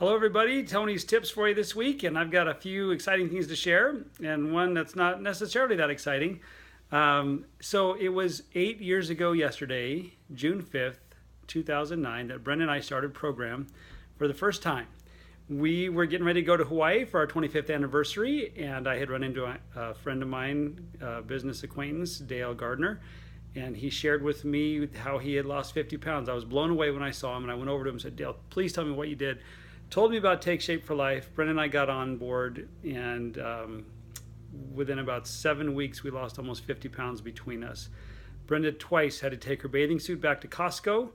Hello everybody, Tony's tips for you this week, and I've got a few exciting things to share and one that's not necessarily that exciting. So it was 8 years ago yesterday, June 5th, 2009, that Brenda and I started program for the first time. We were getting ready to go to Hawaii for our 25th anniversary, and I had run into a friend of mine, a business acquaintance, Dale Gardner, and he shared with me how he had lost 50 pounds. I was blown away when I saw him, and I went over to him and said, Dale, please tell me what you did. Told me about Take Shape for Life. Brenda and I got on board, and within about 7 weeks, we lost almost 50 pounds between us. Brenda twice had to take her bathing suit back to Costco,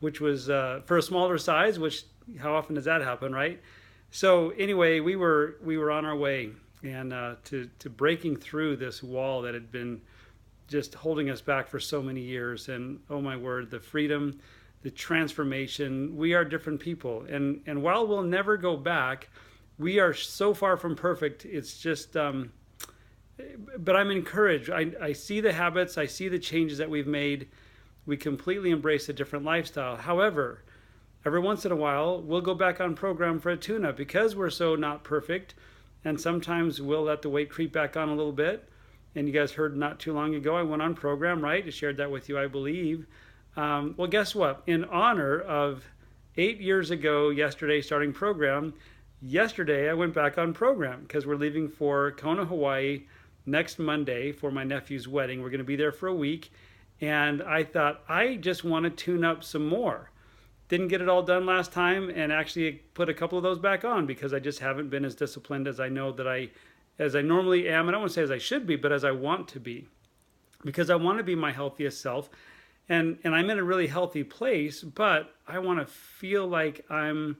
which was for a smaller size, which how often does that happen, right? So anyway, we were on our way, and to breaking through this wall that had been just holding us back for so many years. And oh my word, the freedom, the transformation. We are different people, and while we'll never go back, we are so far from perfect. It's just but I'm encouraged. I see the habits, I see the changes that we've made. We completely embrace a different lifestyle. However, every once in a while we'll go back on program for a tune-up because we're so not perfect, and sometimes we'll let the weight creep back on a little bit. And you guys heard not too long ago I went on program, right? I shared that with you, I believe. Well, guess what? In honor of 8 years ago yesterday starting program, yesterday I went back on program because we're leaving for Kona, Hawaii next Monday for my nephew's wedding. We're going to be there for a week, and I thought I just want to tune up some more. Didn't get it all done last time, and actually put a couple of those back on because I just haven't been as disciplined as I know that as I normally am. And I don't want to say as I should be, but as I want to be, because I want to be my healthiest self. And I'm in a really healthy place, but I want to feel like I'm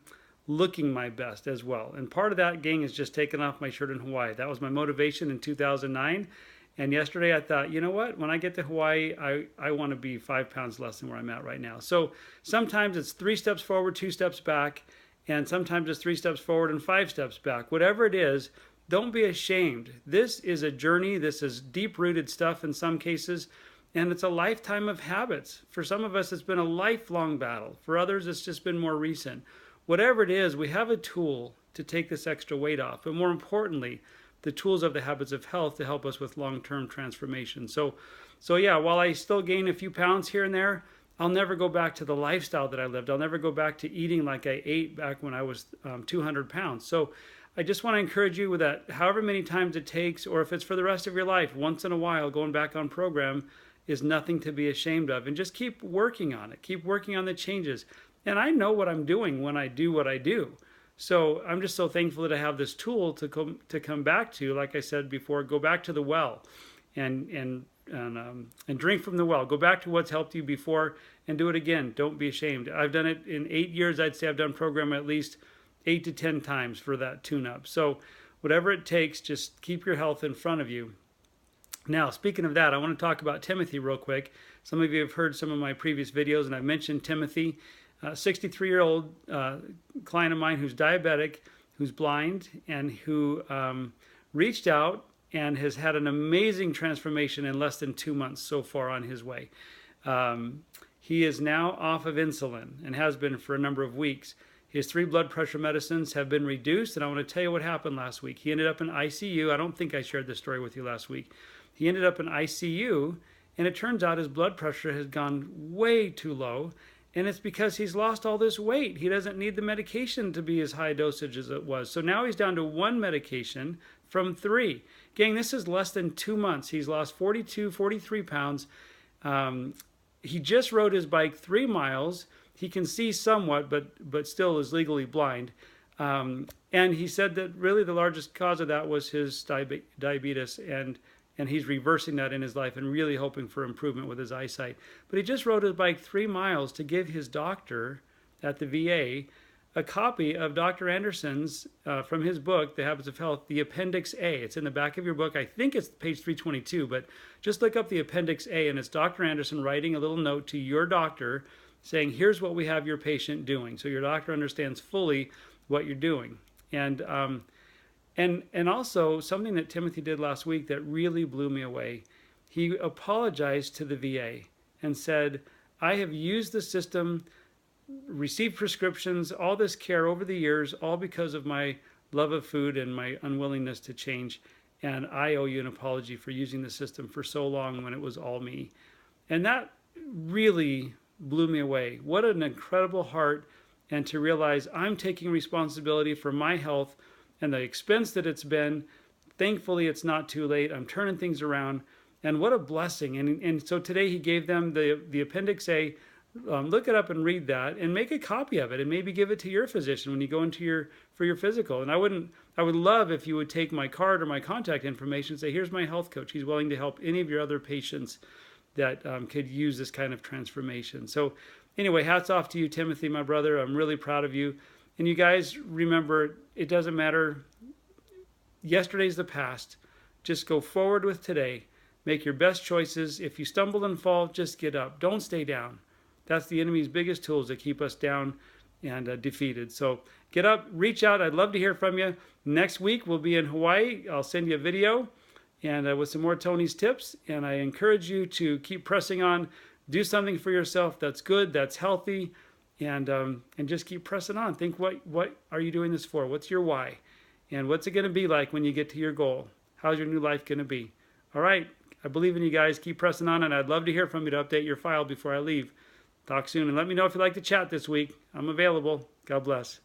looking my best as well. And part of that, gang, is just taking off my shirt in Hawaii. That was my motivation in 2009. And yesterday I thought, you know what? When I get to Hawaii, I want to be 5 pounds less than where I'm at right now. So sometimes it's 3 steps forward, 2 steps back. And sometimes it's 3 steps forward and 5 steps back. Whatever it is, don't be ashamed. This is a journey. This is deep-rooted stuff in some cases. And it's a lifetime of habits. For some of us, it's been a lifelong battle. For others, it's just been more recent. Whatever it is, we have a tool to take this extra weight off. But more importantly, the tools of the habits of health to help us with long-term transformation. So yeah, while I still gain a few pounds here and there, I'll never go back to the lifestyle that I lived. I'll never go back to eating like I ate back when I was 200 pounds. So I just want to encourage you with that, however many times it takes, or if it's for the rest of your life, once in a while, going back on program is nothing to be ashamed of. And just keep working on it. Keep working on the changes. And I know what I'm doing when I do what I do. So I'm just so thankful that I have this tool to come back to. Like I said before, go back to the well and drink from the well. Go back to what's helped you before and do it again. Don't be ashamed. I've done it in 8 years. I'd say I've done program at least 8 to 10 times for that tune-up. So whatever it takes, just keep your health in front of you. Now, speaking of that, I want to talk about Timothy real quick. Some of you have heard some of my previous videos, and I mentioned Timothy, a 63-year-old client of mine who's diabetic, who's blind, and who reached out and has had an amazing transformation in less than 2 months so far on his way. He is now off of insulin and has been for a number of weeks. His 3 blood pressure medicines have been reduced, and I want to tell you what happened last week. He ended up in ICU. I don't think I shared this story with you last week. He ended up in ICU, and it turns out his blood pressure has gone way too low, and it's because he's lost all this weight. He doesn't need the medication to be as high dosage as it was. So now he's down to 1 medication from 3. Gang, this is less than 2 months. He's lost 42, 43 pounds. He just rode his bike 3 miles. He can see somewhat, but still is legally blind. And he said that really the largest cause of that was his diabetes, and he's reversing that in his life and really hoping for improvement with his eyesight. But he just rode his bike 3 miles to give his doctor at the VA a copy of Dr. Anderson's, from his book, The Habits of Health, the Appendix A. It's in the back of your book. I think it's page 322, but just look up the Appendix A, and it's Dr. Anderson writing a little note to your doctor saying, here's what we have your patient doing. So your doctor understands fully what you're doing. And also something that Timothy did last week that really blew me away. He apologized to the VA and said, I have used the system received prescriptions, all this care over the years, all because of my love of food and my unwillingness to change. And I owe you an apology for using the system for so long when it was all me. And that really blew me away. What an incredible heart. And to realize I'm taking responsibility for my health and the expense that it's been. Thankfully, it's not too late. I'm turning things around. And what a blessing. And so today he gave them the Appendix A. Look it up and read that and make a copy of it and maybe give it to your physician when you go into for your physical. And I would love if you would take my card or my contact information and say, here's my health coach. He's willing to help any of your other patients that could use this kind of transformation. So anyway, hats off to you, Timothy, my brother. I'm really proud of you. And you guys, remember, it doesn't matter. Yesterday's the past. Just go forward with today. Make your best choices. If you stumble and fall, just get up. Don't stay down. That's the enemy's biggest tools to keep us down and defeated. So get up, reach out. I'd love to hear from you. Next week, we'll be in Hawaii. I'll send you a video and with some more Tony's tips. And I encourage you to keep pressing on. Do something for yourself that's good, that's healthy, and just keep pressing on. Think, what are you doing this for? What's your why? And what's it going to be like when you get to your goal? How's your new life going to be? All right. I believe in you guys. Keep pressing on, and I'd love to hear from you to update your file before I leave. Talk soon, and let me know if you'd like to chat this week. I'm available. God bless.